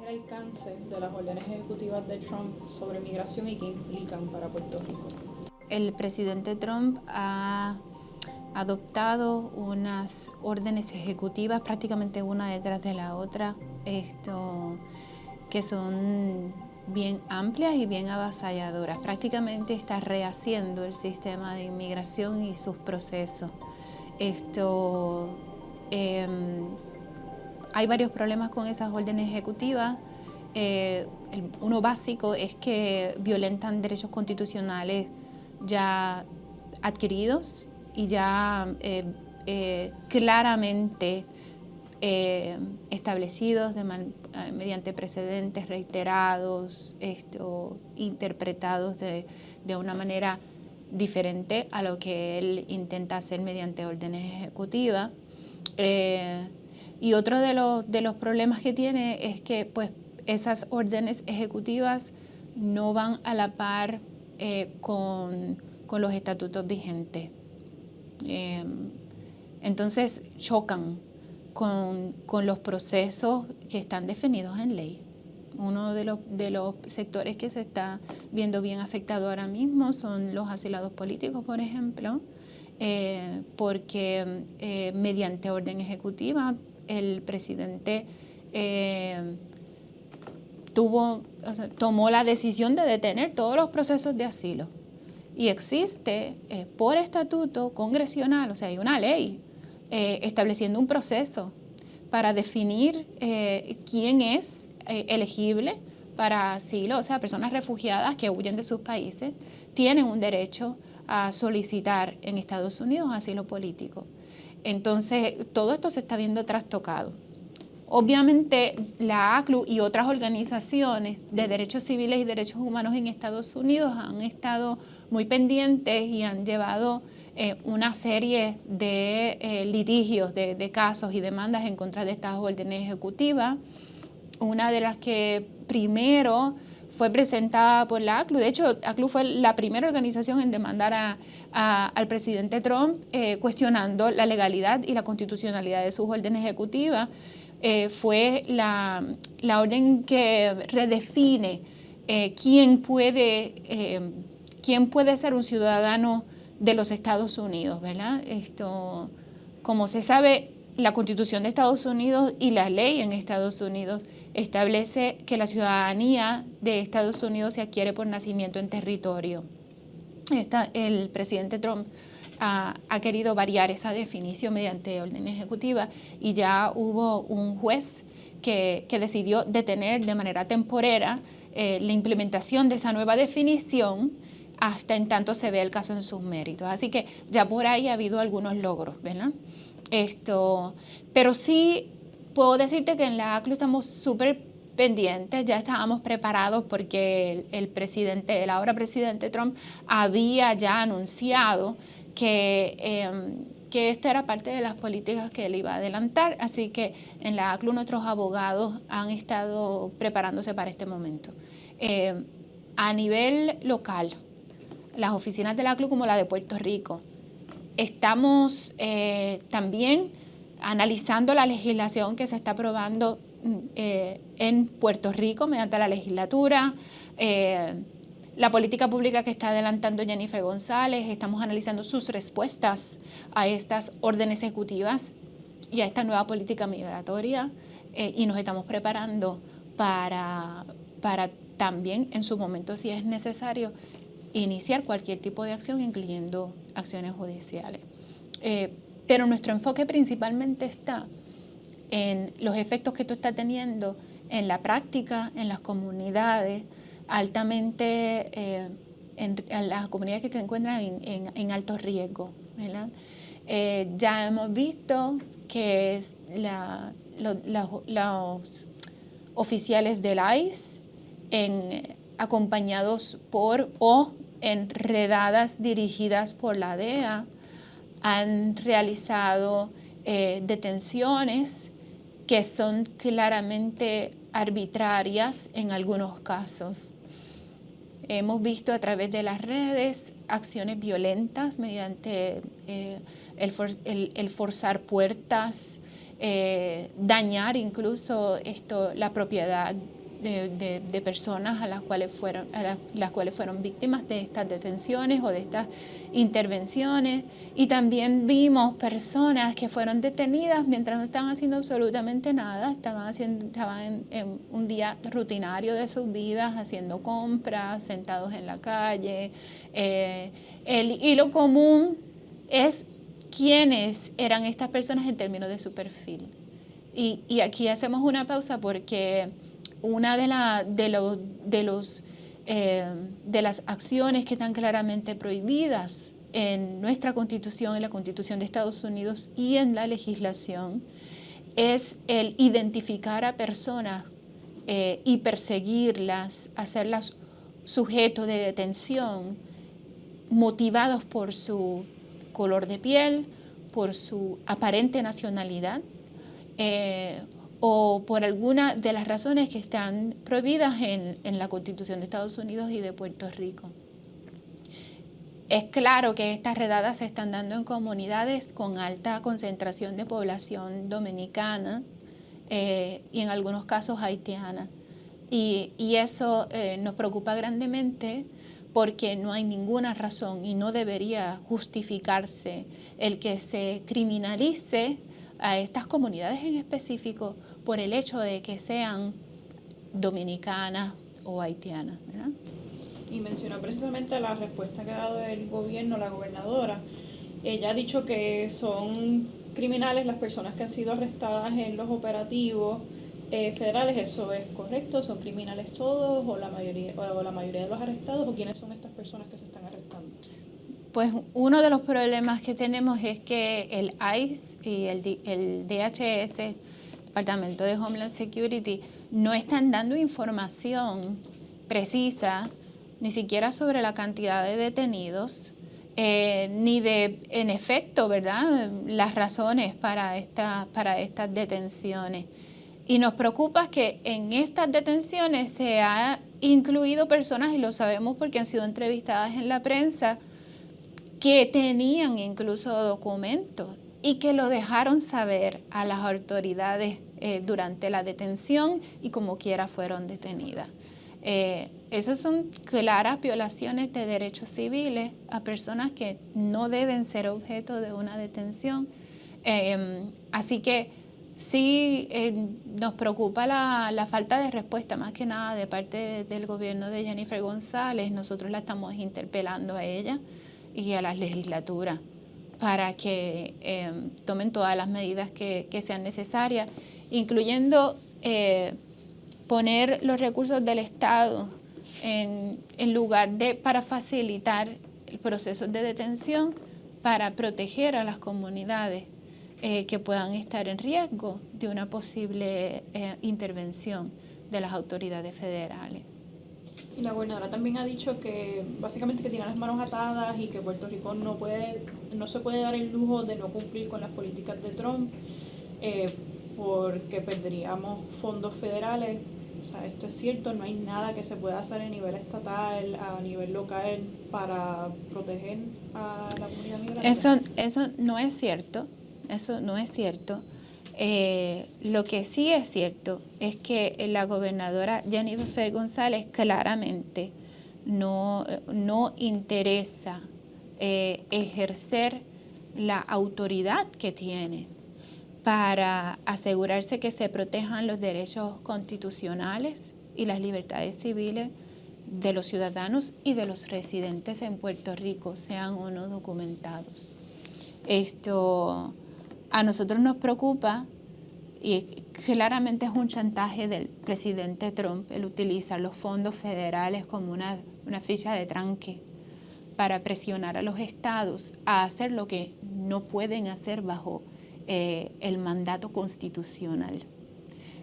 alcance de las órdenes ejecutivas de Trump sobre migración y qué implican para Puerto Rico? El presidente Trump ha adoptado unas órdenes ejecutivas prácticamente una detrás de la otra, que son bien amplias y bien avasalladoras. Prácticamente está rehaciendo el sistema de inmigración y sus procesos. Hay varios problemas con esas órdenes ejecutivas. Uno básico es que violentan derechos constitucionales ya adquiridos y ya claramente establecidos mediante precedentes reiterados, interpretados de una manera diferente a lo que él intenta hacer mediante órdenes ejecutivas. Y otro de los problemas que tiene es que pues, esas órdenes ejecutivas no van a la par con los estatutos vigentes. Entonces chocan con los procesos que están definidos en ley. Uno de los sectores que se está viendo bien afectado ahora mismo son los asilados políticos, por ejemplo, porque mediante orden ejecutiva el presidente tomó la decisión de detener todos los procesos de asilo. Y existe por estatuto congresional, o sea, hay una ley estableciendo un proceso para definir quién es elegible para asilo, o sea, personas refugiadas que huyen de sus países tienen un derecho a solicitar en Estados Unidos asilo político. Entonces, todo esto se está viendo trastocado. Obviamente, la ACLU y otras organizaciones de derechos civiles y derechos humanos en Estados Unidos han estado muy pendientes y han llevado una serie de litigios, de casos y demandas en contra de estas órdenes ejecutivas. Una de las que primero fue presentada por la ACLU. De hecho, ACLU fue la primera organización en demandar al presidente Trump cuestionando la legalidad y la constitucionalidad de sus órdenes ejecutivas. Fue la orden que redefine quién puede ser un ciudadano de los Estados Unidos, ¿verdad? Como se sabe, la Constitución de Estados Unidos y la ley en Estados Unidos establece que la ciudadanía de Estados Unidos se adquiere por nacimiento en territorio. El presidente Trump ha querido variar esa definición mediante orden ejecutiva y ya hubo un juez que decidió detener de manera temporera la implementación de esa nueva definición hasta en tanto se ve el caso en sus méritos. Así que ya por ahí ha habido algunos logros, ¿verdad? Pero sí puedo decirte que en la ACLU estamos súper pendientes, ya estábamos preparados porque el ahora presidente Trump había ya anunciado que esta era parte de las políticas que él iba a adelantar, así que en la ACLU nuestros abogados han estado preparándose para este momento. A nivel local, las oficinas de la ACLU como la de Puerto Rico, estamos también analizando la legislación que se está aprobando en Puerto Rico mediante la legislatura, la política pública que está adelantando Jennifer González. Estamos analizando sus respuestas a estas órdenes ejecutivas y a esta nueva política migratoria y nos estamos preparando para también en su momento, si es necesario, iniciar cualquier tipo de acción, incluyendo acciones judiciales. Pero nuestro enfoque principalmente está en los efectos que esto está teniendo en la práctica, en las comunidades, altamente, en las comunidades que se encuentran en alto riesgo, ¿verdad? Ya hemos visto que los oficiales del ICE, acompañados por o en redadas dirigidas por la DEA, han realizado detenciones que son claramente arbitrarias en algunos casos. Hemos visto a través de las redes acciones violentas mediante el forzar puertas, dañar incluso la propiedad de personas a las cuales fueron víctimas de estas detenciones o de estas intervenciones. Y también vimos personas que fueron detenidas mientras no estaban haciendo absolutamente nada, estaban en un día rutinario de sus vidas, haciendo compras, sentados en la calle. El hilo común es quiénes eran estas personas en términos de su perfil. Y aquí hacemos una pausa porque una de las acciones que están claramente prohibidas en nuestra Constitución, en la Constitución de Estados Unidos y en la legislación, es el identificar a personas y perseguirlas, hacerlas sujeto de detención, motivados por su color de piel, por su aparente nacionalidad, o por alguna de las razones que están prohibidas en la Constitución de Estados Unidos y de Puerto Rico. Es claro que estas redadas se están dando en comunidades con alta concentración de población dominicana y en algunos casos haitiana. Y eso nos preocupa grandemente porque no hay ninguna razón y no debería justificarse el que se criminalice a estas comunidades en específico por el hecho de que sean dominicanas o haitianas, ¿verdad? Y mencionó precisamente la respuesta que ha dado el gobierno, la gobernadora. Ella ha dicho que son criminales las personas que han sido arrestadas en los operativos federales. ¿Eso es correcto? ¿Son criminales todos o la mayoría de los arrestados? ¿O quiénes son estas personas que se están arrestando? Pues uno de los problemas que tenemos es que el ICE y el DHS, Departamento de Homeland Security, no están dando información precisa, ni siquiera sobre la cantidad de detenidos, ni de, en efecto, ¿verdad?, las razones para estas detenciones. Y nos preocupa que en estas detenciones se ha incluido personas, y lo sabemos porque han sido entrevistadas en la prensa, que tenían incluso documentos y que lo dejaron saber a las autoridades durante la detención y como quiera fueron detenidas. Esas son claras violaciones de derechos civiles a personas que no deben ser objeto de una detención. Así que sí nos preocupa la falta de respuesta, más que nada de parte del gobierno de Jennifer González. Nosotros la estamos interpelando a ella y a las legislaturas para que tomen todas las medidas que sean necesarias, incluyendo poner los recursos del Estado en lugar para facilitar el proceso de detención, para proteger a las comunidades que puedan estar en riesgo de una posible intervención de las autoridades federales. Y la gobernadora también ha dicho que básicamente que tiene las manos atadas y que Puerto Rico no se puede dar el lujo de no cumplir con las políticas de Trump porque perderíamos fondos federales. O sea, esto es cierto, no hay nada que se pueda hacer a nivel estatal, a nivel local para proteger a la comunidad migrante. Eso no es cierto, eso no es cierto. Lo que sí es cierto es que la gobernadora Jennifer González claramente no interesa ejercer la autoridad que tiene para asegurarse que se protejan los derechos constitucionales y las libertades civiles de los ciudadanos y de los residentes en Puerto Rico, sean o no documentados. Esto a nosotros nos preocupa y claramente es un chantaje del presidente Trump el utilizar los fondos federales como una ficha de tranque para presionar a los estados a hacer lo que no pueden hacer bajo el mandato constitucional.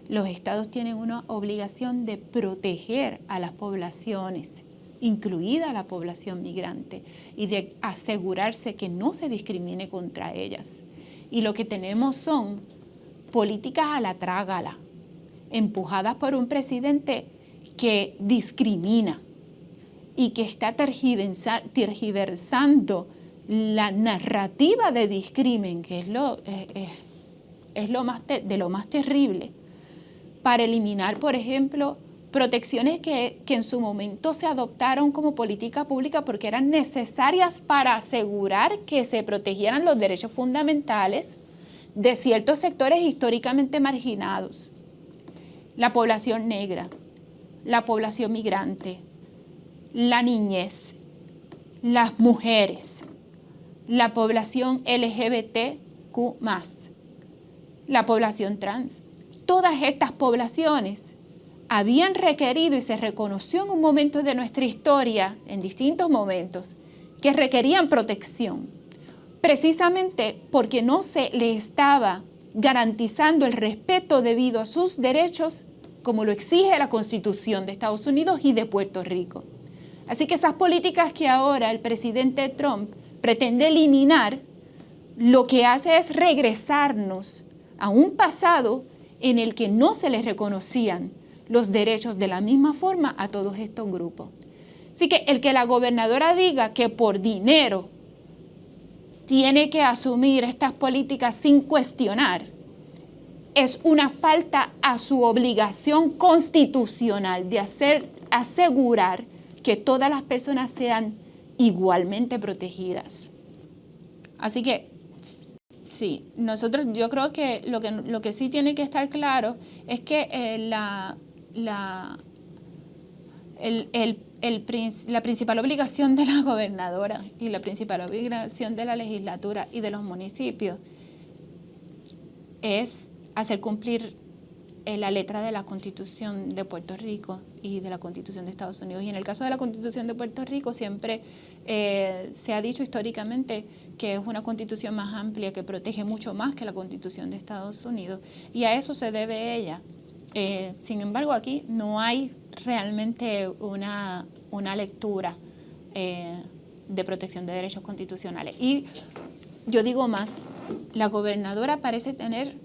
Los estados tienen una obligación de proteger a las poblaciones, incluida la población migrante, y de asegurarse que no se discrimine contra ellas. Y lo que tenemos son políticas a la trágala, empujadas por un presidente que discrimina y que está tergiversando la narrativa de discrimen, que es lo más terrible, para eliminar, por ejemplo, protecciones que en su momento se adoptaron como política pública porque eran necesarias para asegurar que se protegieran los derechos fundamentales de ciertos sectores históricamente marginados. La población negra, la población migrante, la niñez, las mujeres, la población LGBTQ+, la población trans. Todas estas poblaciones habían requerido y se reconoció en un momento de nuestra historia, en distintos momentos, que requerían protección, precisamente porque no se le estaba garantizando el respeto debido a sus derechos como lo exige la Constitución de Estados Unidos y de Puerto Rico. Así que esas políticas que ahora el presidente Trump pretende eliminar, lo que hace es regresarnos a un pasado en el que no se les reconocían los derechos de la misma forma a todos estos grupos. Así que el que la gobernadora diga que por dinero tiene que asumir estas políticas sin cuestionar es una falta a su obligación constitucional de asegurar que todas las personas sean igualmente protegidas. Así que sí, yo creo que lo que sí tiene que estar claro es que la principal obligación de la gobernadora y la principal obligación de la legislatura y de los municipios es hacer cumplir la letra de la Constitución de Puerto Rico y de la Constitución de Estados Unidos. Y en el caso de la Constitución de Puerto Rico siempre se ha dicho históricamente que es una Constitución más amplia, que protege mucho más que la Constitución de Estados Unidos, y a eso se debe ella. Sin embargo, aquí no hay realmente una lectura de protección de derechos constitucionales. Y yo digo más, la gobernadora parece tener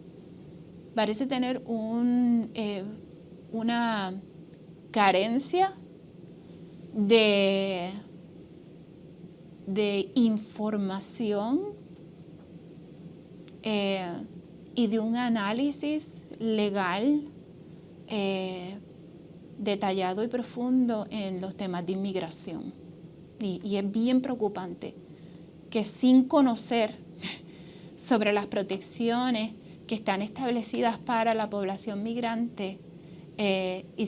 una carencia de información y de un análisis legal detallado y profundo en los temas de inmigración. Y es bien preocupante que sin conocer sobre las protecciones que están establecidas para la población migrante y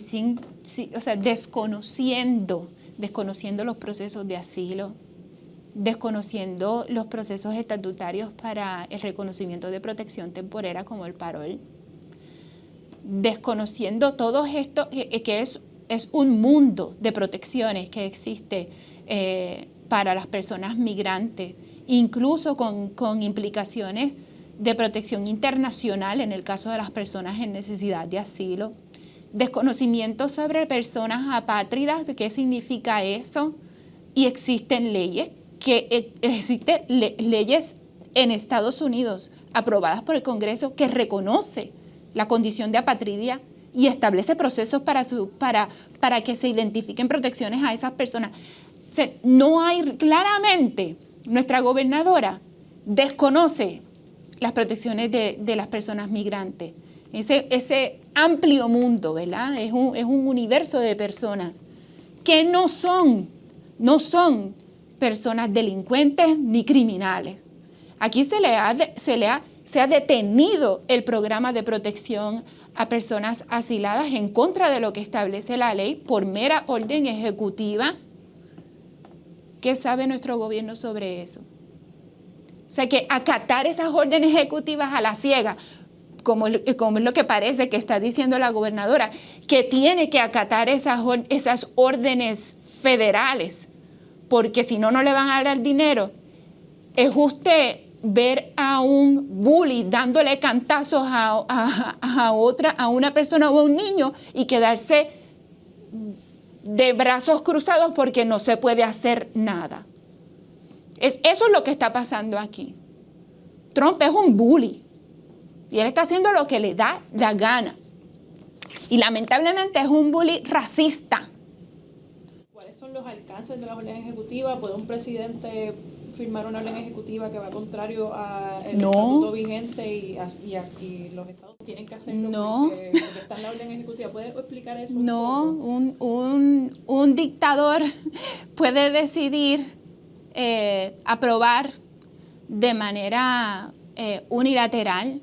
desconociendo los procesos de asilo, desconociendo los procesos estatutarios para el reconocimiento de protección temporera como el parol, desconociendo todo esto que es un mundo de protecciones que existe para las personas migrantes, incluso con implicaciones de protección internacional en el caso de las personas en necesidad de asilo, desconocimiento sobre personas apátridas, de qué significa eso, y existen leyes leyes en Estados Unidos aprobadas por el Congreso que reconoce la condición de apatridia y establece procesos para que se identifiquen protecciones a esas personas. O sea, no hay, claramente, nuestra gobernadora desconoce las protecciones de las personas migrantes. Ese amplio mundo, ¿verdad? Es un universo de personas que no son personas delincuentes ni criminales. Aquí se ha detenido el programa de protección a personas asiladas en contra de lo que establece la ley por mera orden ejecutiva. ¿Qué sabe nuestro gobierno sobre eso? O sea, que acatar esas órdenes ejecutivas a la ciega, como es lo que parece que está diciendo la gobernadora, que tiene que acatar esas órdenes federales, porque si no, no le van a dar dinero. Es usted ver a un bully dándole cantazos a una persona o a un niño y quedarse de brazos cruzados porque no se puede hacer nada. Eso es lo que está pasando aquí. Trump es un bully y él está haciendo lo que le da la gana. Y lamentablemente es un bully racista. ¿Cuáles son los alcances de la orden ejecutiva? ¿Puede un presidente firmar una orden ejecutiva que va contrario al estatuto vigente y los estados tienen que hacerlo porque está en la orden ejecutiva? ¿Puede explicar eso un poco? Un dictador puede decidir aprobar de manera unilateral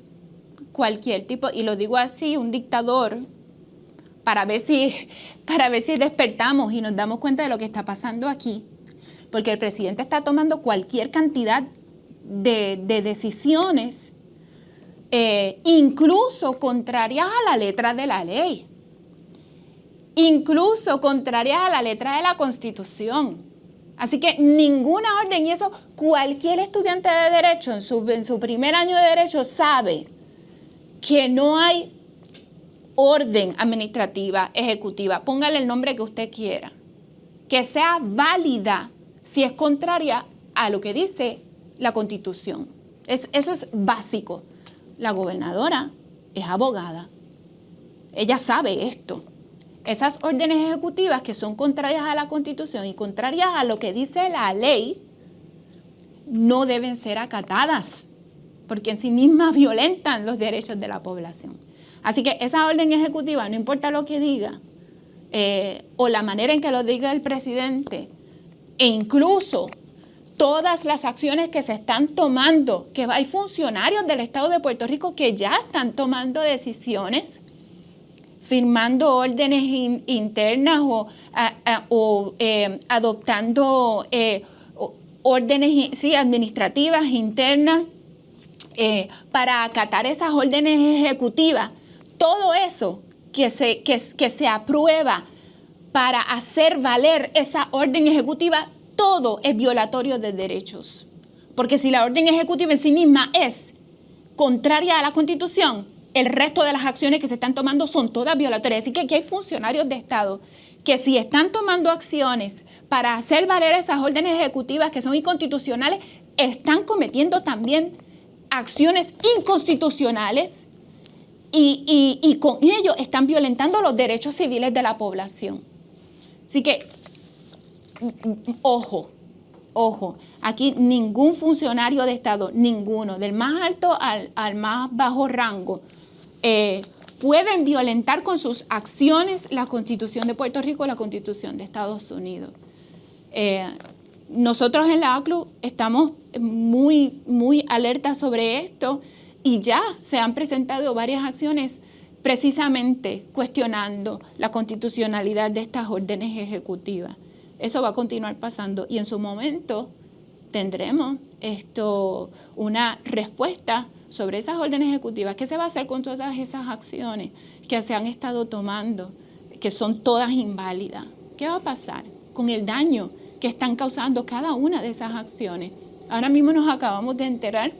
cualquier tipo, y lo digo así, un dictador, para ver si despertamos y nos damos cuenta de lo que está pasando aquí. Porque el presidente está tomando cualquier cantidad de decisiones, incluso contrarias a la letra de la ley, incluso contrarias a la letra de la Constitución. Así que ninguna orden, y eso cualquier estudiante de Derecho en su primer año de Derecho sabe que no hay orden administrativa, ejecutiva, póngale el nombre que usted quiera, que sea válida si es contraria a lo que dice la Constitución. Eso es básico. La gobernadora es abogada. Ella sabe esto. Esas órdenes ejecutivas que son contrarias a la Constitución y contrarias a lo que dice la ley no deben ser acatadas, porque en sí mismas violentan los derechos de la población. Así que esa orden ejecutiva, no importa lo que diga, o la manera en que lo diga el presidente, e incluso todas las acciones que se están tomando, que hay funcionarios del Estado de Puerto Rico que ya están tomando decisiones, firmando órdenes internas o adoptando órdenes administrativas internas para acatar esas órdenes ejecutivas. Todo eso que se aprueba para hacer valer esa orden ejecutiva, todo es violatorio de derechos. Porque si la orden ejecutiva en sí misma es contraria a la Constitución, el resto de las acciones que se están tomando son todas violatorias. Así que aquí hay funcionarios de Estado que si están tomando acciones para hacer valer esas órdenes ejecutivas que son inconstitucionales, están cometiendo también acciones inconstitucionales y con ello están violentando los derechos civiles de la población. Así que, ojo, aquí ningún funcionario de Estado, ninguno, del más alto al más bajo rango, pueden violentar con sus acciones la Constitución de Puerto Rico y la Constitución de Estados Unidos. Nosotros en la ACLU estamos muy alertas sobre esto y ya se han presentado varias acciones precisamente cuestionando la constitucionalidad de estas órdenes ejecutivas. Eso va a continuar pasando y en su momento tendremos una respuesta sobre esas órdenes ejecutivas. ¿Qué se va a hacer con todas esas acciones que se han estado tomando, que son todas inválidas? ¿Qué va a pasar con el daño que están causando cada una de esas acciones? Ahora mismo nos acabamos de enterar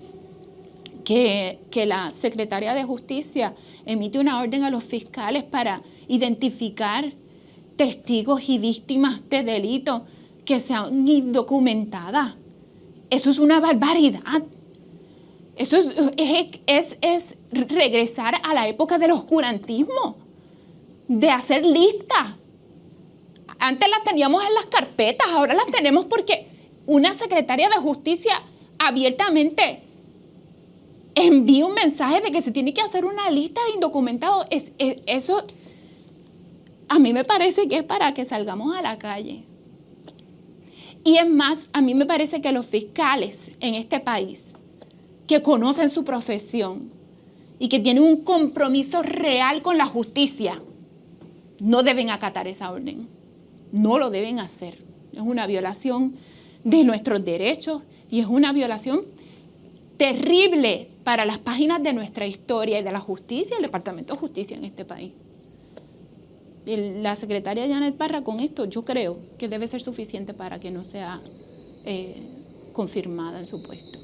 que la Secretaría de Justicia emite una orden a los fiscales para identificar testigos y víctimas de delitos que sean indocumentadas. Eso es una barbaridad. Eso es regresar a la época del oscurantismo, de hacer listas. Antes las teníamos en las carpetas, ahora las tenemos porque una secretaria de Justicia abiertamente envía un mensaje de que se tiene que hacer una lista de indocumentados. Eso a mí me parece que es para que salgamos a la calle. Y es más, a mí me parece que los fiscales en este país, que conocen su profesión y que tienen un compromiso real con la justicia, no deben acatar esa orden. No lo deben hacer. Es una violación de nuestros derechos y es una violación terrible para las páginas de nuestra historia y de la justicia, el Departamento de Justicia en este país. La secretaria Janet Parra con esto yo creo que debe ser suficiente para que no sea confirmada en su puesto.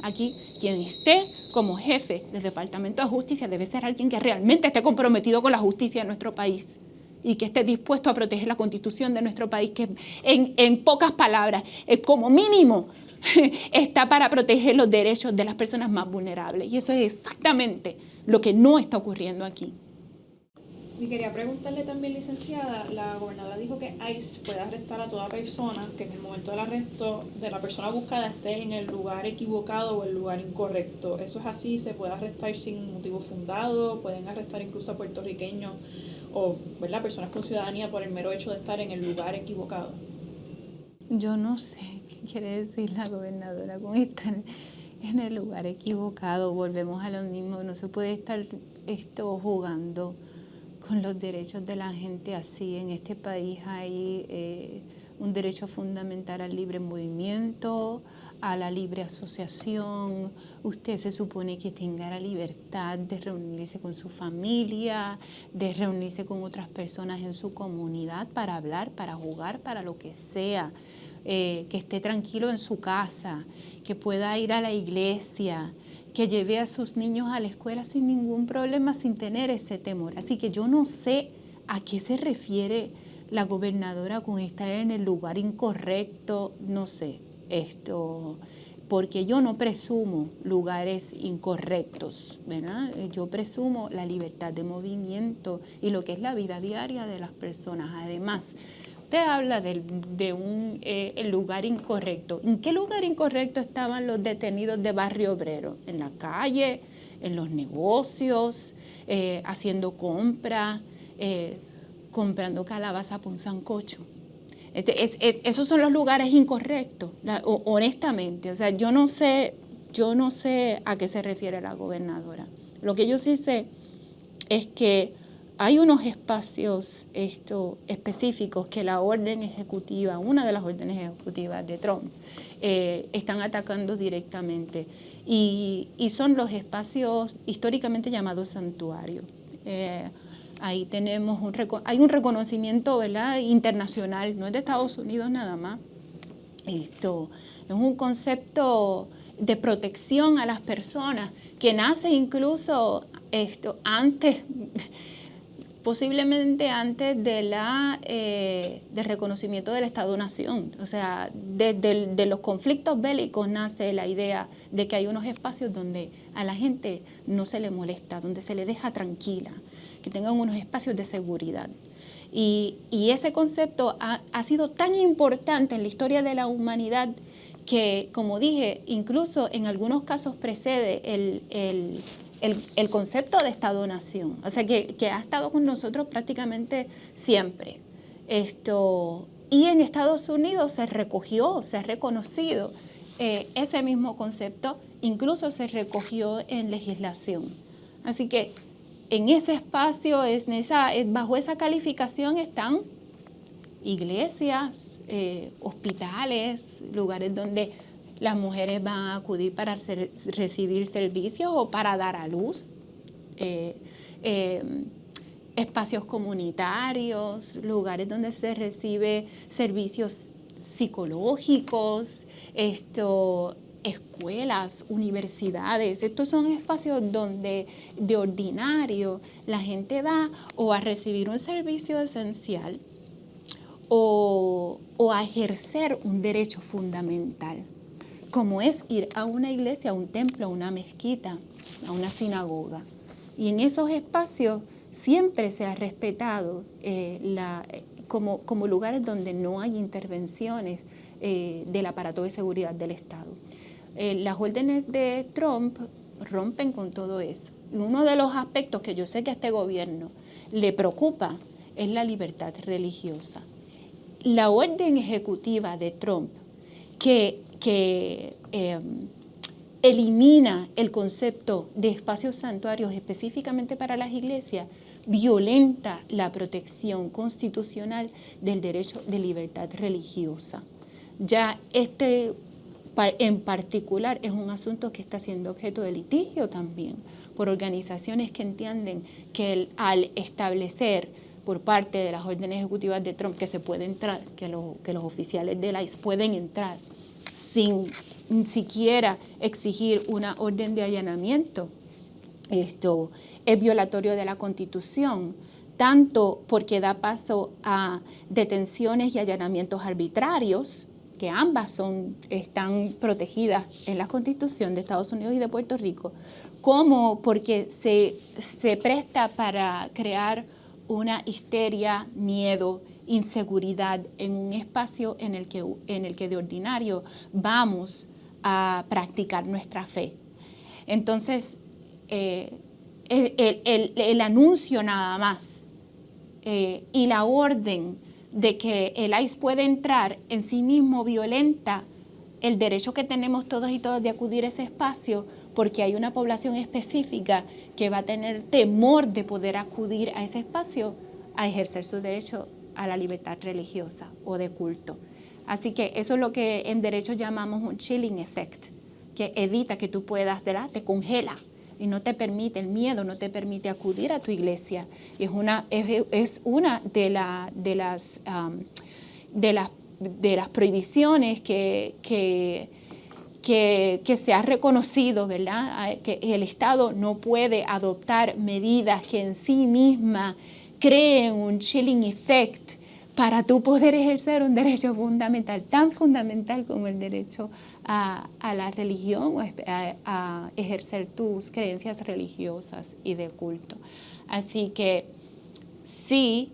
Aquí quien esté como jefe del Departamento de Justicia debe ser alguien que realmente esté comprometido con la justicia de nuestro país y que esté dispuesto a proteger la Constitución de nuestro país, que en pocas palabras, como mínimo, está para proteger los derechos de las personas más vulnerables. Y eso es exactamente lo que no está ocurriendo aquí. Y quería preguntarle también, licenciada, la gobernadora dijo que ICE puede arrestar a toda persona que en el momento del arresto de la persona buscada esté en el lugar equivocado o el lugar incorrecto. ¿Eso es así? ¿Se puede arrestar sin motivo fundado? ¿Pueden arrestar incluso a puertorriqueños o, ¿verdad?, personas con ciudadanía por el mero hecho de estar en el lugar equivocado? Yo no sé qué quiere decir la gobernadora con estar en el lugar equivocado. Volvemos a lo mismo, no se puede estar jugando con los derechos de la gente así. En este país hay un derecho fundamental al libre movimiento, a la libre asociación. Usted se supone que tenga la libertad de reunirse con su familia, de reunirse con otras personas en su comunidad para hablar, para jugar, para lo que sea. Que esté tranquilo en su casa, que pueda ir a la iglesia, que lleve a sus niños a la escuela sin ningún problema, sin tener ese temor. Así que yo no sé a qué se refiere la gobernadora con estar en el lugar incorrecto, no sé, porque yo no presumo lugares incorrectos, ¿verdad? Yo presumo la libertad de movimiento y lo que es la vida diaria de las personas. Además, usted habla de un lugar incorrecto. ¿En qué lugar incorrecto estaban los detenidos de Barrio Obrero? En la calle, en los negocios, haciendo compras, comprando calabaza por un sancocho. Esos son los lugares incorrectos, honestamente. O sea, yo no sé a qué se refiere la gobernadora. Lo que yo sí sé es que hay unos espacios específicos que la orden ejecutiva, una de las órdenes ejecutivas de Trump, están atacando directamente. Y son los espacios históricamente llamados santuarios. Ahí tenemos hay un reconocimiento, ¿verdad?, internacional, no es de Estados Unidos nada más. Esto es un concepto de protección a las personas que nace incluso antes, posiblemente antes del reconocimiento del Estado-Nación. O sea, de los conflictos bélicos nace la idea de que hay unos espacios donde a la gente no se le molesta, donde se le deja tranquila, que tengan unos espacios de seguridad. Y ese concepto ha sido tan importante en la historia de la humanidad que, como dije, incluso en algunos casos precede el concepto de Estado-Nación. O sea, que ha estado con nosotros prácticamente siempre. Y en Estados Unidos se ha reconocido ese mismo concepto, incluso se recogió en legislación. Así que en ese espacio, bajo esa calificación están iglesias, hospitales, lugares donde las mujeres van a acudir para recibir servicios o para dar a luz, espacios comunitarios, lugares donde se recibe servicios psicológicos, escuelas, universidades. Estos son espacios donde de ordinario la gente va o a recibir un servicio esencial o a ejercer un derecho fundamental, como es ir a una iglesia, a un templo, a una mezquita, a una sinagoga. Y en esos espacios siempre se ha respetado como lugares donde no hay intervenciones del aparato de seguridad del Estado. Las órdenes de Trump rompen con todo eso. Y uno de los aspectos que yo sé que a este gobierno le preocupa es la libertad religiosa. La orden ejecutiva de Trump que elimina el concepto de espacios santuarios específicamente para las iglesias, violenta la protección constitucional del derecho de libertad religiosa. Ya en particular es un asunto que está siendo objeto de litigio también por organizaciones que entienden que al establecer por parte de las órdenes ejecutivas de Trump que se puede entrar, que los oficiales del ICE pueden entrar sin siquiera exigir una orden de allanamiento, esto es violatorio de la Constitución, tanto porque da paso a detenciones y allanamientos arbitrarios, que ambas están protegidas en la Constitución de Estados Unidos y de Puerto Rico, como porque se presta para crear una histeria, miedo, inseguridad en un espacio en el que de ordinario vamos a practicar nuestra fe. Entonces, el anuncio nada más y la orden de que el ICE puede entrar en sí mismo violenta el derecho que tenemos todos y todas de acudir a ese espacio, porque hay una población específica que va a tener temor de poder acudir a ese espacio a ejercer su derecho a la libertad religiosa o de culto. Así que eso es lo que en derecho llamamos un chilling effect, que evita que tú puedas, ¿verdad? Te congela y no te permite, el miedo no te permite acudir a tu iglesia. Y es una de las prohibiciones que se ha reconocido, ¿verdad? Que el Estado no puede adoptar medidas que en sí misma creen un chilling effect para tú poder ejercer un derecho fundamental, tan fundamental como el derecho a la religión o a ejercer tus creencias religiosas y de culto. Así que sí,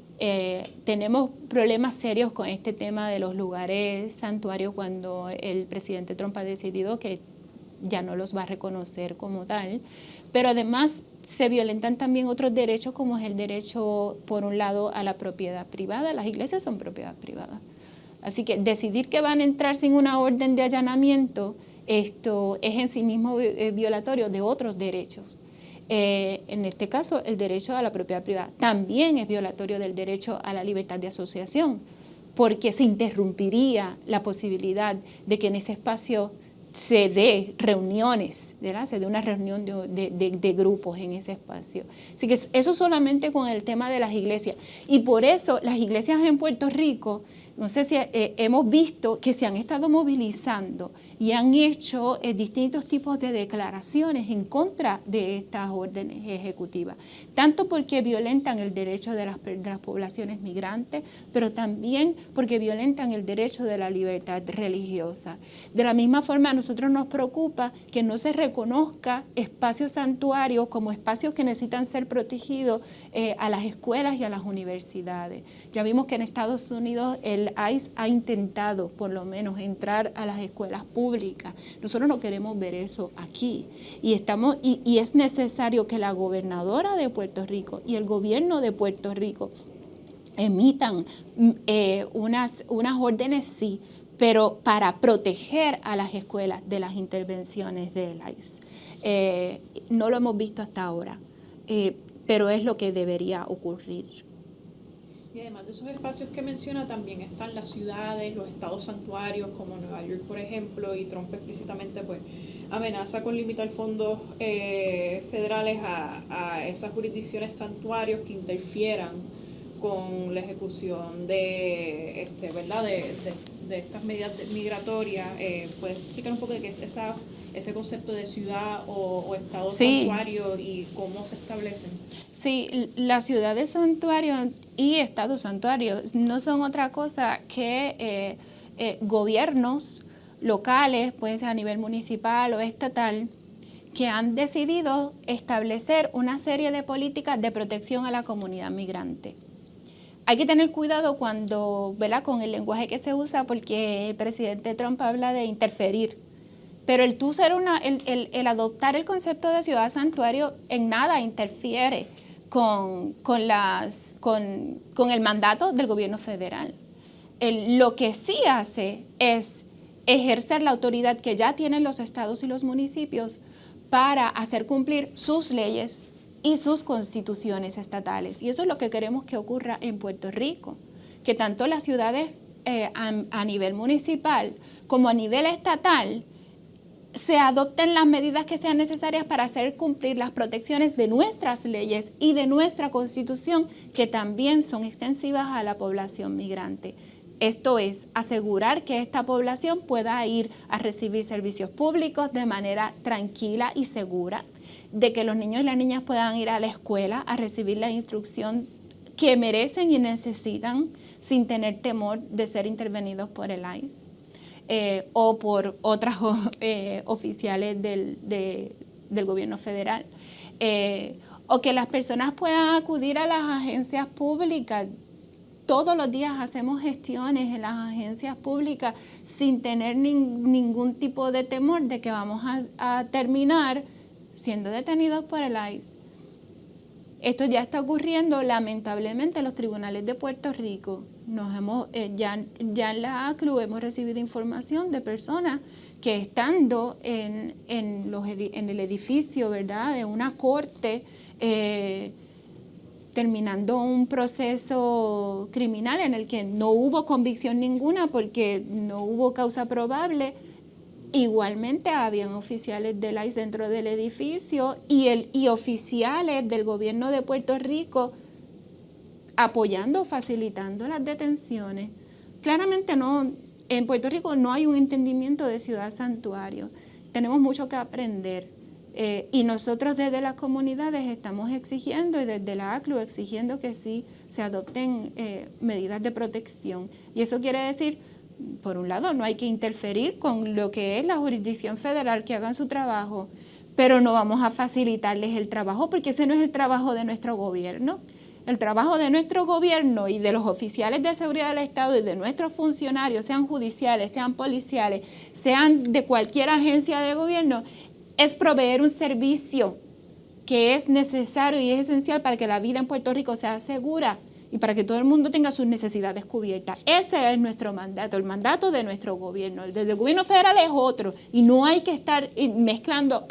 tenemos problemas serios con este tema de los lugares santuarios cuando el presidente Trump ha decidido que ya no los va a reconocer como tal, pero además se violentan también otros derechos como es el derecho, por un lado, a la propiedad privada. Las iglesias son propiedad privada. Así que decidir que van a entrar sin una orden de allanamiento, esto es en sí mismo violatorio de otros derechos. En este caso, el derecho a la propiedad privada también es violatorio del derecho a la libertad de asociación, porque se interrumpiría la posibilidad de que en ese espacio se dé reuniones, ¿verdad? Se dé una reunión de grupos en ese espacio. Así que eso solamente con el tema de las iglesias. Y por eso las iglesias en Puerto Rico, no sé si hemos visto que se han estado movilizando y han hecho distintos tipos de declaraciones en contra de estas órdenes ejecutivas, tanto porque violentan el derecho de las poblaciones migrantes, pero también porque violentan el derecho de la libertad religiosa. De la misma forma, a nosotros nos preocupa que no se reconozca espacios santuarios como espacios que necesitan ser protegidos a las escuelas y a las universidades. Ya vimos que en Estados Unidos el ICE ha intentado por lo menos entrar a las escuelas públicas. Nosotros no queremos ver eso aquí y es necesario que la gobernadora de Puerto Rico y el gobierno de Puerto Rico emitan unas órdenes, sí, pero para proteger a las escuelas de las intervenciones del ICE. No lo hemos visto hasta ahora, pero es lo que debería ocurrir. Y además de esos espacios que menciona, también están las ciudades, los estados santuarios, como Nueva York, por ejemplo, y Trump explícitamente pues amenaza con limitar fondos federales a esas jurisdicciones santuarios que interfieran con la ejecución de ¿verdad? De estas medidas migratorias. ¿Puedes explicar un poco de qué es ese concepto de ciudad o estado santuario y cómo se establecen? Sí, las ciudades santuarios y estados santuarios no son otra cosa que gobiernos locales, pueden ser a nivel municipal o estatal, que han decidido establecer una serie de políticas de protección a la comunidad migrante. Hay que tener cuidado cuando, ¿verdad?, con el lenguaje que se usa, porque el presidente Trump habla de interferir. Pero el adoptar el concepto de ciudad santuario en nada interfiere con el mandato del gobierno federal. Lo que sí hace es ejercer la autoridad que ya tienen los estados y los municipios para hacer cumplir sus leyes y sus constituciones estatales. Y eso es lo que queremos que ocurra en Puerto Rico, que tanto las ciudades a nivel municipal como a nivel estatal se adopten las medidas que sean necesarias para hacer cumplir las protecciones de nuestras leyes y de nuestra Constitución, que también son extensivas a la población migrante. Esto es, asegurar que esta población pueda ir a recibir servicios públicos de manera tranquila y segura, de que los niños y las niñas puedan ir a la escuela a recibir la instrucción que merecen y necesitan sin tener temor de ser intervenidos por el ICE. O por otras oficiales del gobierno federal. o que las personas puedan acudir a las agencias públicas. Todos los días hacemos gestiones en las agencias públicas sin tener ningún tipo de temor de que vamos a terminar siendo detenidos por el ICE. Esto ya está ocurriendo lamentablemente en los tribunales de Puerto Rico. Ya en la ACLU hemos recibido información de personas que estando en el edificio, ¿verdad?, de una corte, terminando un proceso criminal en el que no hubo convicción ninguna porque no hubo causa probable, igualmente habían oficiales del ICE dentro del edificio y oficiales del gobierno de Puerto Rico apoyando, facilitando las detenciones. Claramente en Puerto Rico no hay un entendimiento de ciudad santuario. Tenemos mucho que aprender. Y nosotros desde las comunidades estamos exigiendo, y desde la ACLU exigiendo que sí se adopten medidas de protección. Y eso quiere decir, por un lado, no hay que interferir con lo que es la jurisdicción federal, que hagan su trabajo, pero no vamos a facilitarles el trabajo porque ese no es el trabajo de nuestro gobierno. El trabajo de nuestro gobierno y de los oficiales de seguridad del Estado y de nuestros funcionarios, sean judiciales, sean policiales, sean de cualquier agencia de gobierno, es proveer un servicio que es necesario y es esencial para que la vida en Puerto Rico sea segura y para que todo el mundo tenga sus necesidades cubiertas. Ese es nuestro mandato, el mandato de nuestro gobierno. El del gobierno federal es otro y no hay que estar mezclando,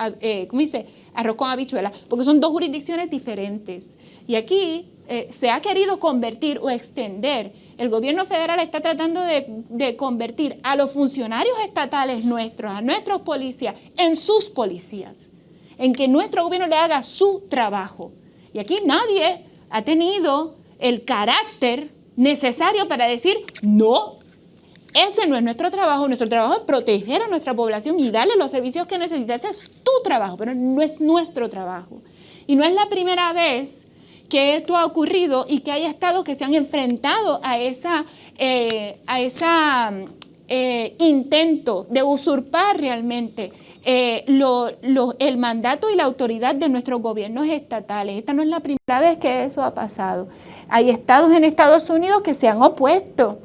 ¿cómo dice?, arroz con habichuela, porque son dos jurisdicciones diferentes. Y aquí se ha querido convertir o extender. El gobierno federal está tratando de convertir a los funcionarios estatales nuestros, a nuestros policías, en sus policías, en que nuestro gobierno le haga su trabajo. Y aquí nadie ha tenido el carácter necesario para decir, no, ese no es nuestro trabajo es proteger a nuestra población y darle los servicios que necesita. Ese es tu trabajo, pero no es nuestro trabajo. Y no es la primera vez que esto ha ocurrido y que hay estados que se han enfrentado a ese intento de usurpar realmente el mandato y la autoridad de nuestros gobiernos estatales. Esta no es la primera vez que eso ha pasado. Hay estados en Estados Unidos que se han opuesto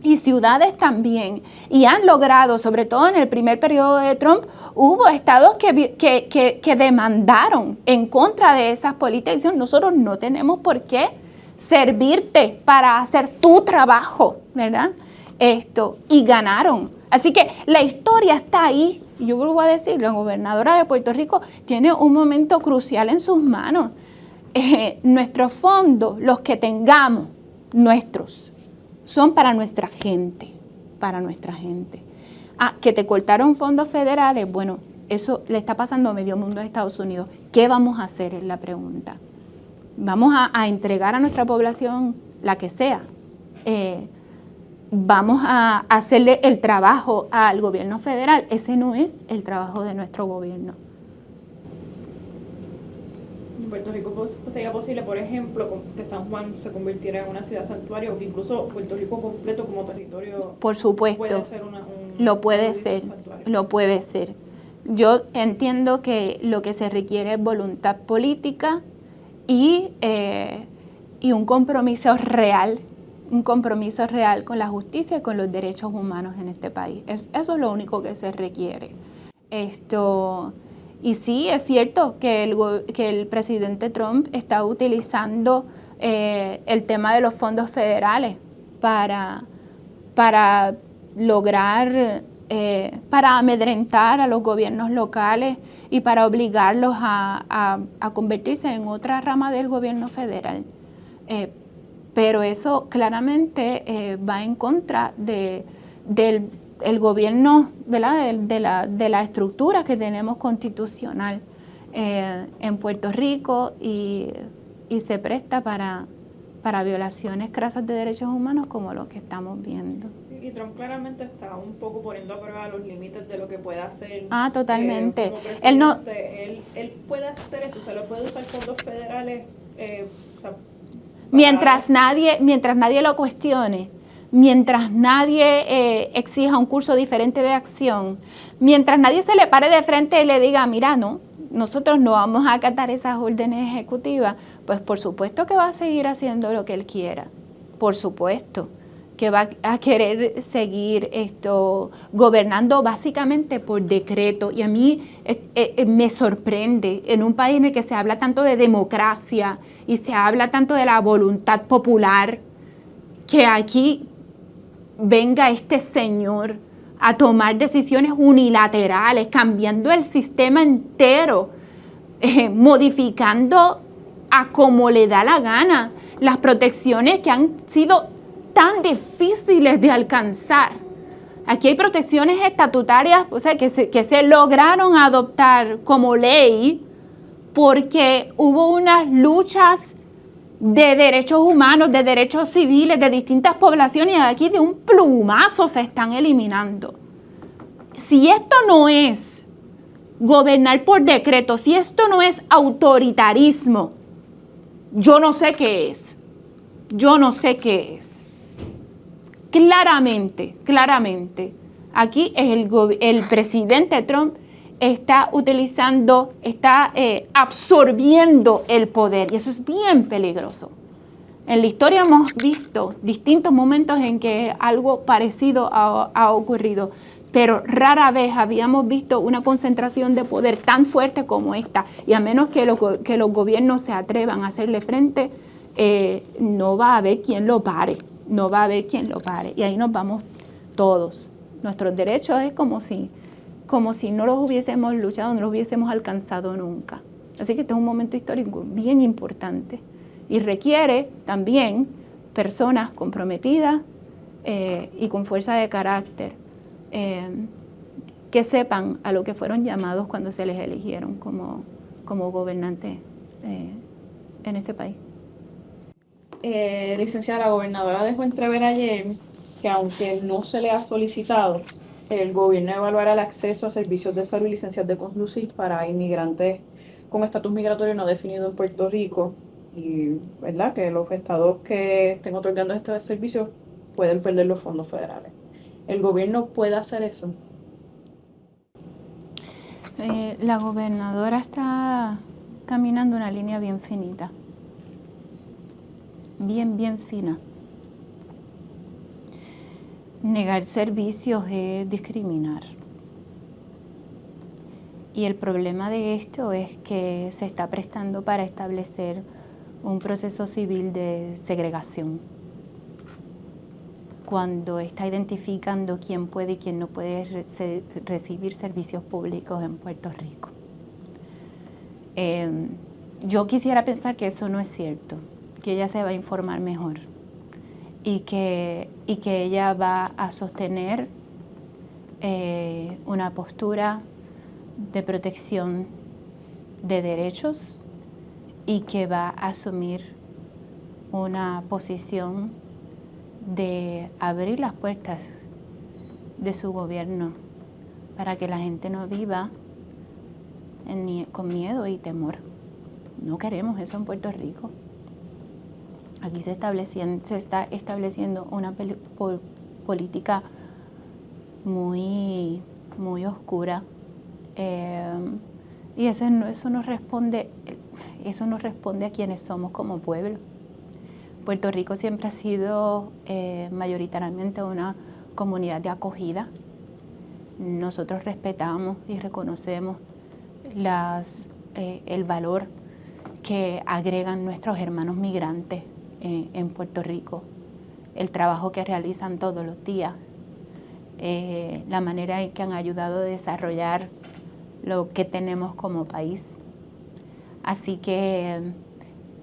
y ciudades también, y han logrado, sobre todo en el primer periodo de Trump, hubo estados que demandaron en contra de esas políticas. Nosotros no tenemos por qué servirte para hacer tu trabajo, ¿verdad? Y ganaron. Así que la historia está ahí. Y yo vuelvo a decir, la gobernadora de Puerto Rico tiene un momento crucial en sus manos. Nuestros fondos, los que tengamos, nuestros, son para nuestra gente, para nuestra gente. Que te cortaron fondos federales, bueno, eso le está pasando a medio mundo de Estados Unidos. ¿Qué vamos a hacer? Es la pregunta. ¿Vamos a entregar a nuestra población la que sea? ¿Vamos a hacerle el trabajo al gobierno federal? Ese no es el trabajo de nuestro gobierno. En Puerto Rico sería posible, por ejemplo, que San Juan se convirtiera en una ciudad santuario, o que incluso Puerto Rico completo como territorio. Por supuesto, puede ser lo puede ser, lo puede ser. Yo entiendo que lo que se requiere es voluntad política y un compromiso real con la justicia y con los derechos humanos en este país. Eso es lo único que se requiere. Y sí, es cierto que el presidente Trump está utilizando el tema de los fondos federales para lograr, para amedrentar a los gobiernos locales y para obligarlos a convertirse en otra rama del gobierno federal. Pero eso claramente va en contra del gobierno, ¿verdad?, de la estructura que tenemos constitucional en Puerto Rico y se presta para violaciones crasas de derechos humanos como lo que estamos viendo. Y Trump claramente está un poco poniendo a prueba los límites de lo que puede hacer. Totalmente. Como él puede hacer eso, se lo puede usar fondos federales. Mientras nadie lo cuestione, mientras nadie exija un curso diferente de acción, mientras nadie se le pare de frente y le diga, mira, no, nosotros no vamos a acatar esas órdenes ejecutivas, pues por supuesto que va a seguir haciendo lo que él quiera, por supuesto que va a querer seguir gobernando básicamente por decreto. Y a mí me sorprende en un país en el que se habla tanto de democracia y se habla tanto de la voluntad popular, que aquí venga este señor a tomar decisiones unilaterales, cambiando el sistema entero, modificando a como le da la gana las protecciones que han sido tan difíciles de alcanzar. Aquí hay protecciones estatutarias, o sea, que se lograron adoptar como ley porque hubo unas luchas de derechos humanos, de derechos civiles, de distintas poblaciones, y aquí de un plumazo se están eliminando. Si esto no es gobernar por decreto, si esto no es autoritarismo, yo no sé qué es. Yo no sé qué es. Claramente, aquí el presidente Trump está absorbiendo el poder, y eso es bien peligroso. En la historia hemos visto distintos momentos en que algo parecido ha ocurrido, pero rara vez habíamos visto una concentración de poder tan fuerte como esta, y a menos que los gobiernos se atrevan a hacerle frente, no va a haber quien lo pare. No va a haber quien lo pare. Y ahí nos vamos todos. Nuestros derechos es como si no los hubiésemos luchado, no los hubiésemos alcanzado nunca. Así que este es un momento histórico bien importante y requiere también personas comprometidas y con fuerza de carácter que sepan a lo que fueron llamados cuando se les eligieron como gobernantes en este país. Licenciada, la gobernadora dejó entrever ayer que aunque no se le ha solicitado, el gobierno evaluará el acceso a servicios de salud y licencias de conducir para inmigrantes con estatus migratorio no definido en Puerto Rico, y ¿verdad? Que los estados que estén otorgando estos servicios pueden perder los fondos federales. ¿El gobierno puede hacer eso? La gobernadora está caminando una línea bien finita. Bien fina. Negar servicios es discriminar. Y el problema de esto es que se está prestando para establecer un proceso civil de segregación, cuando está identificando quién puede y quién no puede recibir servicios públicos en Puerto Rico. Yo quisiera pensar que eso no es cierto, que ella se va a informar mejor y que ella va a sostener una postura de protección de derechos y que va a asumir una posición de abrir las puertas de su gobierno para que la gente no viva con miedo y temor. No queremos eso en Puerto Rico. Aquí se está estableciendo una política muy oscura, y eso nos responde a quienes somos como pueblo. Puerto Rico siempre ha sido mayoritariamente una comunidad de acogida. Nosotros respetamos y reconocemos el valor que agregan nuestros hermanos migrantes en Puerto Rico, el trabajo que realizan todos los días, la manera en que han ayudado a desarrollar lo que tenemos como país. Así que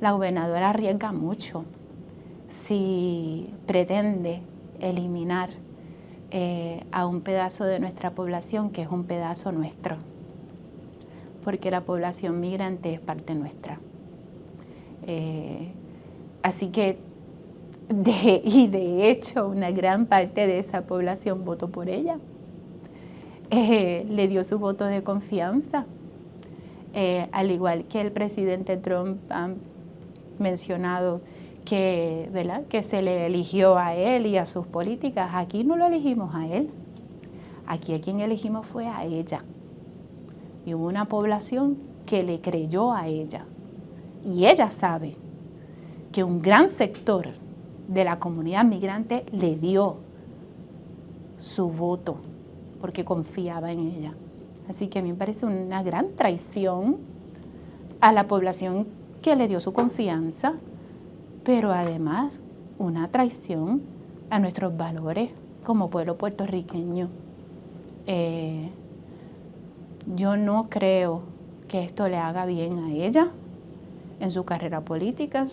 la gobernadora arriesga mucho si pretende eliminar a un pedazo de nuestra población que es un pedazo nuestro, porque la población migrante es parte nuestra. Así que, de hecho, una gran parte de esa población votó por ella. Le dio su voto de confianza. Al igual que el presidente Trump ha mencionado que, ¿verdad?, que se le eligió a él y a sus políticas. Aquí no lo elegimos a él. Aquí a quien elegimos fue a ella. Y hubo una población que le creyó a ella. Y ella sabe que un gran sector de la comunidad migrante le dio su voto porque confiaba en ella. Así que a mí me parece una gran traición a la población que le dio su confianza, pero además una traición a nuestros valores como pueblo puertorriqueño. Yo no creo que esto le haga bien a ella en su carrera política,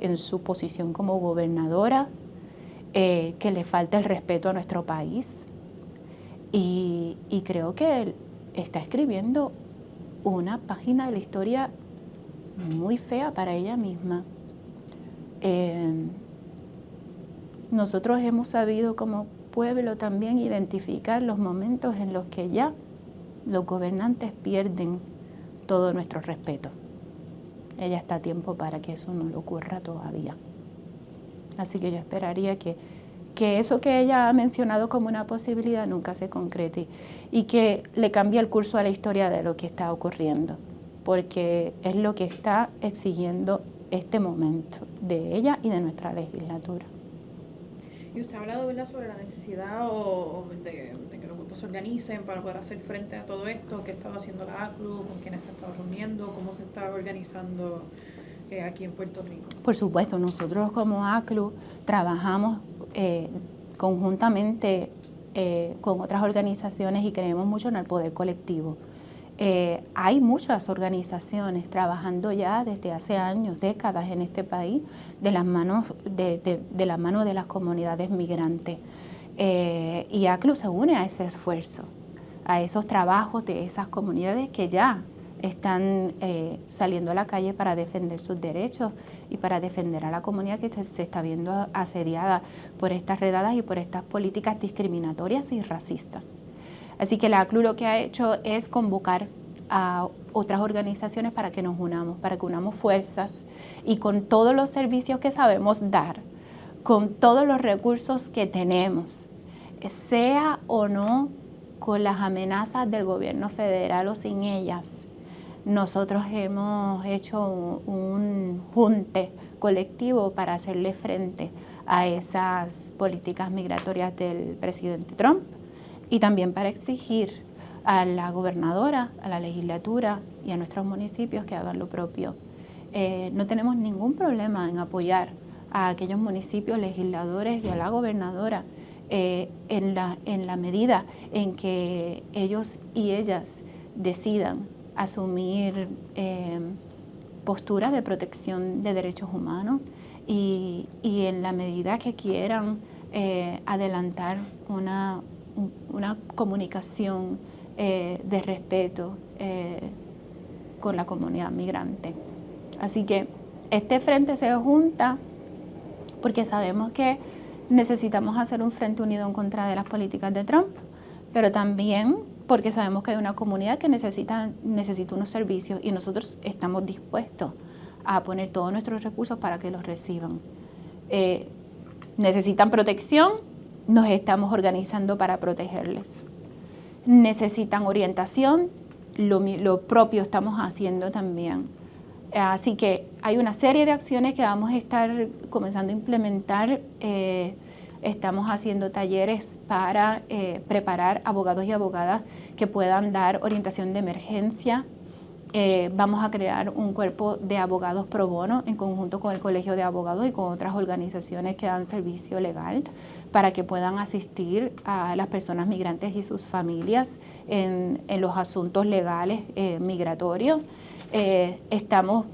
en su posición como gobernadora, que le falta el respeto a nuestro país. Y creo que él está escribiendo una página de la historia muy fea para ella misma. Nosotros hemos sabido como pueblo también identificar los momentos en los que ya los gobernantes pierden todo nuestro respeto. Ella está a tiempo para que eso no le ocurra todavía. Así que yo esperaría que eso que ella ha mencionado como una posibilidad nunca se concrete y que le cambie el curso a la historia de lo que está ocurriendo, porque es lo que está exigiendo este momento de ella y de nuestra legislatura. Y usted ha hablado, ¿verdad?, sobre la necesidad de que los grupos se organicen para poder hacer frente a todo esto. ¿Qué estaba haciendo la ACLU? ¿Con quiénes se estaba reuniendo? ¿Cómo se estaba organizando aquí en Puerto Rico? Por supuesto, nosotros como ACLU trabajamos conjuntamente con otras organizaciones y creemos mucho en el poder colectivo. Hay muchas organizaciones trabajando ya desde hace años, décadas en este país, de las manos de las comunidades migrantes. Y ACLU se une a ese esfuerzo, a esos trabajos de esas comunidades que ya están saliendo a la calle para defender sus derechos y para defender a la comunidad que se está viendo asediada por estas redadas y por estas políticas discriminatorias y racistas. Así que la ACLU lo que ha hecho es convocar a otras organizaciones para que nos unamos, para que unamos fuerzas y con todos los servicios que sabemos dar, con todos los recursos que tenemos, sea o no con las amenazas del gobierno federal o sin ellas. Nosotros hemos hecho un junte colectivo para hacerle frente a esas políticas migratorias del presidente Trump y también para exigir a la gobernadora, a la legislatura y a nuestros municipios que hagan lo propio. No tenemos ningún problema en apoyar a aquellos municipios, legisladores y a la gobernadora en la medida en que ellos y ellas decidan asumir posturas de protección de derechos humanos y en la medida que quieran adelantar una comunicación de respeto con la comunidad migrante. Así que este frente se junta porque sabemos que necesitamos hacer un frente unido en contra de las políticas de Trump, pero también porque sabemos que hay una comunidad que necesita unos servicios y nosotros estamos dispuestos a poner todos nuestros recursos para que los reciban. Necesitan protección, nos estamos organizando para protegerles. Necesitan orientación, lo propio estamos haciendo también. Así que hay una serie de acciones que vamos a estar comenzando a implementar. Estamos haciendo talleres para preparar abogados y abogadas que puedan dar orientación de emergencia. Vamos a crear un cuerpo de abogados pro bono en conjunto con el Colegio de Abogados y con otras organizaciones que dan servicio legal para que puedan asistir a las personas migrantes y sus familias en los asuntos legales migratorios. Estamos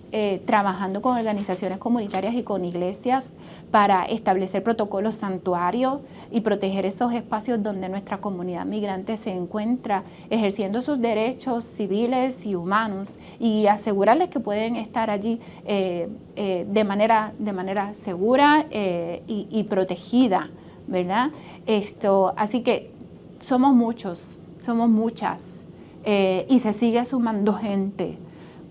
trabajando con organizaciones comunitarias y con iglesias para establecer protocolos santuarios y proteger esos espacios donde nuestra comunidad migrante se encuentra ejerciendo sus derechos civiles y humanos y asegurarles que pueden estar allí de manera segura y protegida, ¿verdad? Así que somos muchos, somos muchas y se sigue sumando gente.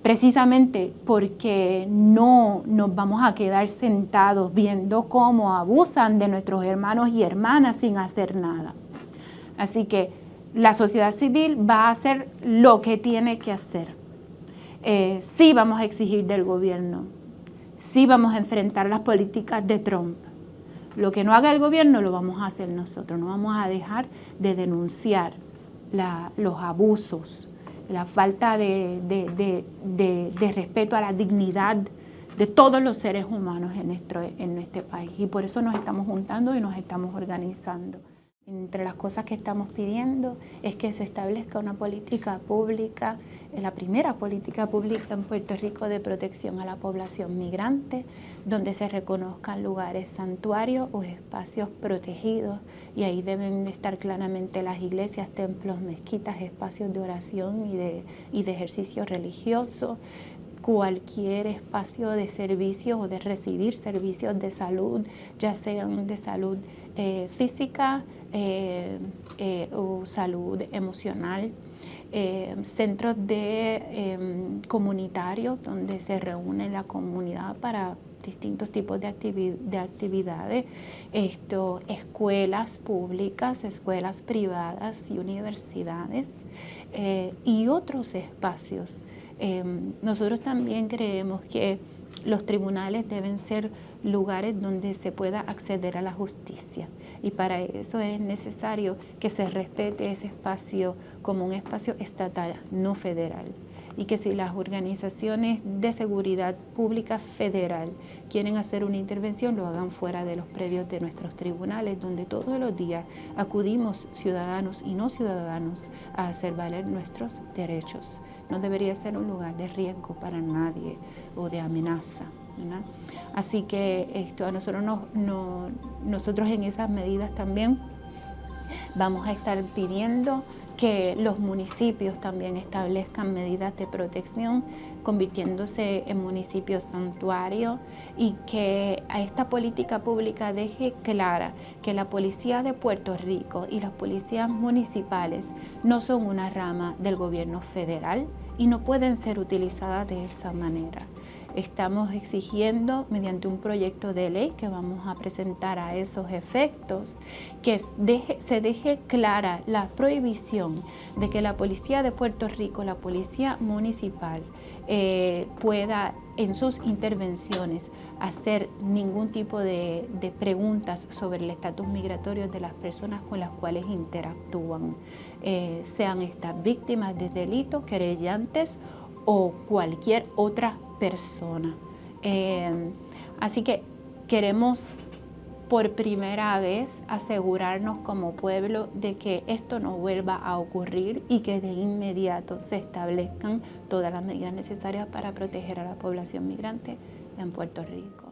Precisamente porque no nos vamos a quedar sentados viendo cómo abusan de nuestros hermanos y hermanas sin hacer nada. Así que la sociedad civil va a hacer lo que tiene que hacer. Sí vamos a exigir del gobierno, sí vamos a enfrentar las políticas de Trump. Lo que no haga el gobierno lo vamos a hacer nosotros, no vamos a dejar de denunciar los abusos, la falta de respeto a la dignidad de todos los seres humanos en este país. Y por eso nos estamos juntando y nos estamos organizando. Entre las cosas que estamos pidiendo es que se establezca una política pública, la primera política pública en Puerto Rico de protección a la población migrante, donde se reconozcan lugares santuarios o espacios protegidos, y ahí deben de estar claramente las iglesias, templos, mezquitas, espacios de oración y de ejercicio religioso, cualquier espacio de servicios o de recibir servicios de salud, ya sean de salud física o salud emocional, centros comunitarios donde se reúne la para distintos tipos de actividades, escuelas públicas, escuelas privadas y universidades y otros espacios. Nosotros también creemos que los tribunales deben ser lugares donde se pueda acceder a la justicia, y para eso es necesario que se respete ese espacio como un espacio estatal, no federal, y que si las organizaciones de seguridad pública federal quieren hacer una intervención, lo hagan fuera de los predios de nuestros tribunales, donde todos los días acudimos ciudadanos y no ciudadanos a hacer valer nuestros derechos. No debería ser un lugar de riesgo para nadie o de amenaza, ¿verdad? Así que a nosotros en esas medidas también vamos a estar pidiendo que los municipios también establezcan medidas de protección, convirtiéndose en municipios santuarios, y que a esta política pública deje clara que la Policía de Puerto Rico y las policías municipales no son una rama del gobierno federal y no pueden ser utilizadas de esa manera. Estamos exigiendo, mediante un proyecto de ley que vamos a presentar a esos efectos, que se deje clara la prohibición de que la Policía de Puerto Rico, la Policía Municipal, pueda en sus intervenciones hacer ningún tipo de preguntas sobre el estatus migratorio de las personas con las cuales interactúan, sean estas víctimas de delitos, querellantes o cualquier otra persona. Así que queremos por primera vez asegurarnos como pueblo de que esto no vuelva a ocurrir y que de inmediato se establezcan todas las medidas necesarias para proteger a la población migrante en Puerto Rico.